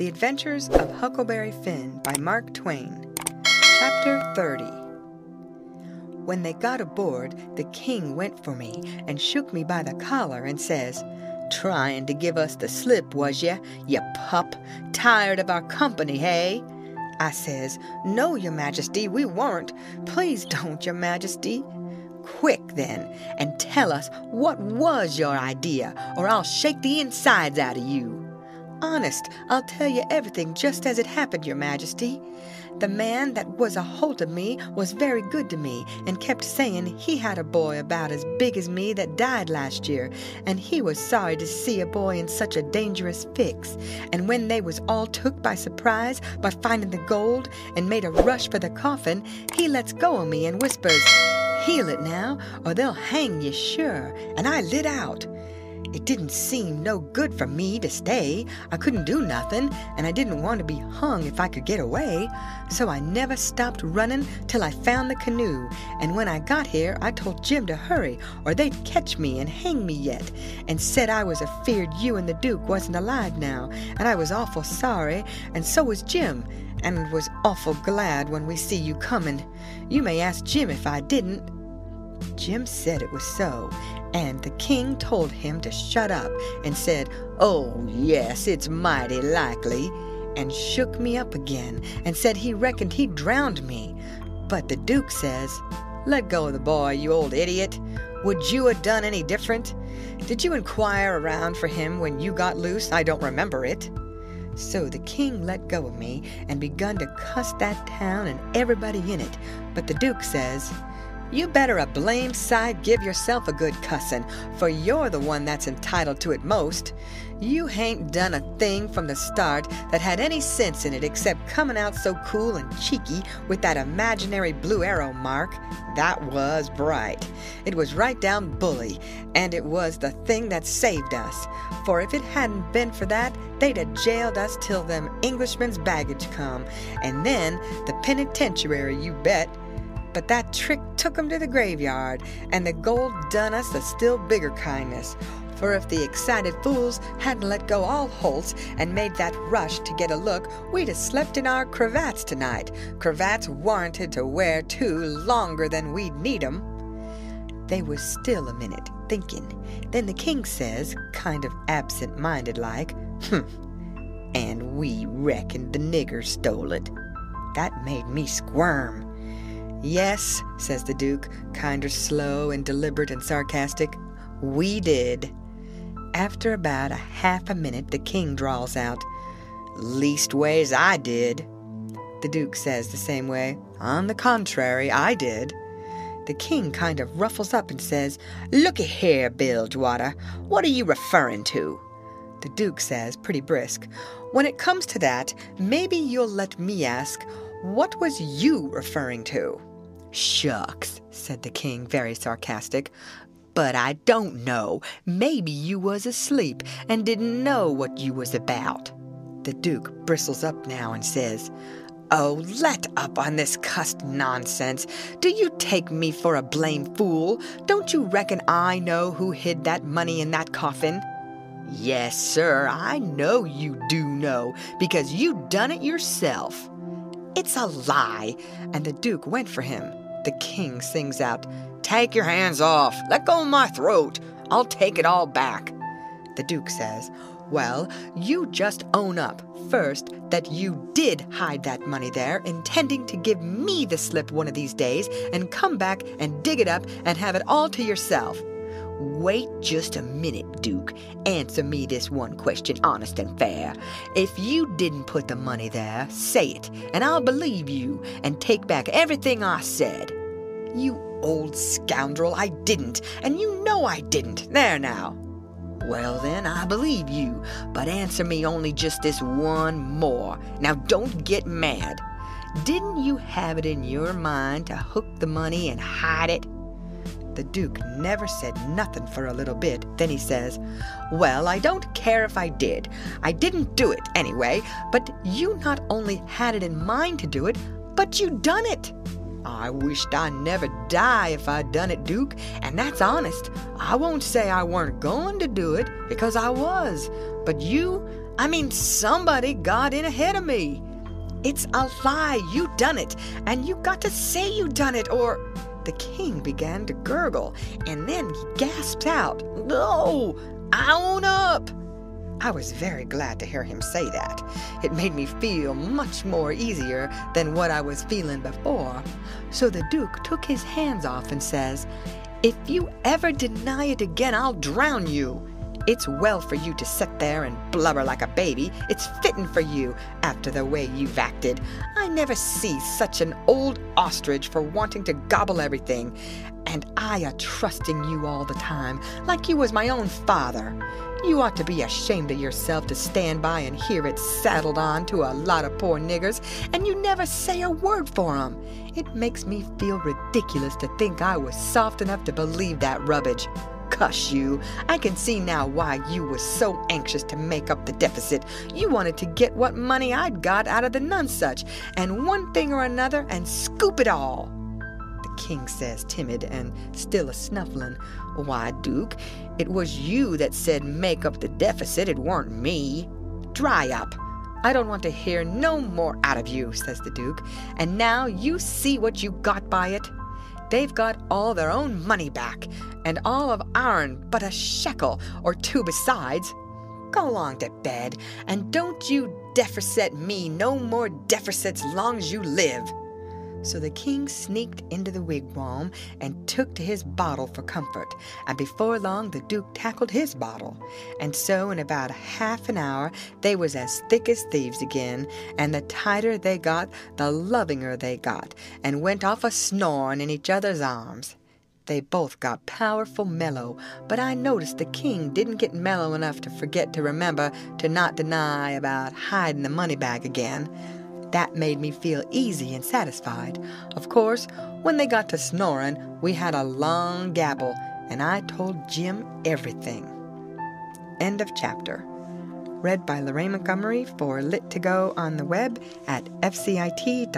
The Adventures of Huckleberry Finn by Mark Twain. Chapter-30. When they got aboard, the king went for me and shook me by the collar and says, "Trying to give us the slip, was ya, you pup? Tired of our company, hey?" I says, "No, your majesty, we weren't. Please don't, your majesty." "Quick, then, and tell us what was your idea, or I'll shake the insides out of you." "Honest, I'll tell you everything just as it happened, your majesty. The man that was a-holt of me was very good to me and kept saying he had a boy about as big as me that died last year, and he was sorry to see a boy in such a dangerous fix. And when they was all took by surprise by finding the gold and made a rush for the coffin, he lets go of me and whispers, 'Heal it now, or they'll hang you sure,' and I lit out. It didn't seem no good for me to stay. I couldn't do nothing, and I didn't want to be hung if I could get away. So I never stopped running till I found the canoe, and when I got here I told Jim to hurry or they'd catch me and hang me yet, and said I was afeard you and the Duke wasn't alive now, and I was awful sorry, and so was Jim, and was awful glad when we see you coming. You may ask Jim if I didn't." Jim said it was so, and the king told him to shut up and said, "Oh, yes, it's mighty likely," and shook me up again and said he reckoned he'd drowned me. But the Duke says, "Let go of the boy, you old idiot. Would you have done any different? Did you inquire around for him when you got loose? I don't remember it." So the king let go of me and begun to cuss that town and everybody in it. But the Duke says, "You better a blamed sight give yourself a good cussin', for you're the one that's entitled to it most. You hain't done a thing from the start that had any sense in it except coming out so cool and cheeky with that imaginary blue arrow mark. That was bright. It was right down bully, and it was the thing that saved us. For if it hadn't been for that, they'd have jailed us till them Englishmen's baggage come, and then the penitentiary, you bet. But that trick took 'em to the graveyard, and the gold done us a still bigger kindness. For if the excited fools hadn't let go all holts and made that rush to get a look, we'd have slept in our cravats tonight. Cravats warranted to wear, too, longer than we'd need 'em." They was still a minute, thinking. Then the king says, kind of absent-minded like, "And we reckoned the nigger stole it." That made me squirm. "Yes," says the Duke, kinder slow and deliberate and sarcastic, "we did." After about half a minute, the king drawls out, "Leastways, I did." The Duke says the same way, "On the contrary, I did." The king kind of ruffles up and says, "Looky here, Bilgewater, what are you referring to?" The Duke says, pretty brisk, "When it comes to that, maybe you'll let me ask, what was you referring to?" "Shucks," said the king, very sarcastic, "but I don't know. Maybe you was asleep and didn't know what you was about." The Duke bristles up now and says, "Oh, let up on this cussed nonsense. Do you take me for a blame fool? Don't you reckon I know who hid that money in that coffin?" "Yes, sir, I know you do know, because you done it yourself." "It's a lie," and the Duke went for him. The king sings out, "Take your hands off. Let go of my throat. I'll take it all back." The Duke says, "Well, you just own up, first, that you did hide that money there, intending to give me the slip one of these days, and come back and dig it up and have it all to yourself." "Wait just a minute, Duke. Answer me this one question honest and fair. If you didn't put the money there, say it, and I'll believe you, and take back everything I said." "You old scoundrel, I didn't, and you know I didn't. There now." "Well then, I believe you, but answer me only just this one more. Now don't get mad. Didn't you have it in your mind to hook the money and hide it?" The Duke never said nothing for a little bit. Then he says, "Well, I don't care if I did. I didn't do it anyway, but you not only had it in mind to do it, but you done it." "I wished I never die if I'd done it, Duke, and that's honest. I won't say I weren't going to do it, because I was. But you, I mean, somebody got in ahead of me. It's a lie. You done it. And you got to say you done it, or... The king began to gurgle, and then he gasped out, "No, I own up." I was very glad to hear him say that. It made me feel much more easier than what I was feeling before. So the Duke took his hands off and says, "If you ever deny it again, I'll drown you. It's well for you to sit there and blubber like a baby. It's fitting for you, after the way you've acted. I never see such an old ostrich for wanting to gobble everything. And I a-trusting you all the time, like you was my own father. You ought to be ashamed of yourself to stand by and hear it saddled on to a lot of poor niggers, and you never say a word for 'em. It makes me feel ridiculous to think I was soft enough to believe that rubbish. Cuss you. I can see now why you was so anxious to make up the deficit. You wanted to get what money I'd got out of the nonesuch, and one thing or another, and scoop it all." The king says, timid and still a-snuffling, "Why, Duke, it was you that said make up the deficit. It weren't me." "Dry up. I don't want to hear no more out of you," says the Duke. "And now you see what you got by it. They've got all their own money back, and all of our'n but a shekel or two besides. Go along to bed, and don't you deficit me no more deficits long's you live." So the king sneaked into the wigwam and took to his bottle for comfort, and before long the Duke tackled his bottle. And so in about half an hour they was as thick as thieves again, and the tighter they got, the lovinger they got, and went off a-snoring in each other's arms. They both got powerful mellow, but I noticed the king didn't get mellow enough to forget to remember to not deny about hiding the money bag again. That made me feel easy and satisfied. Of course, when they got to snoring, we had a long gabble, and I told Jim everything. End of chapter. Read by Lorraine Montgomery for Lit2Go on the web at fcit.usf.edu.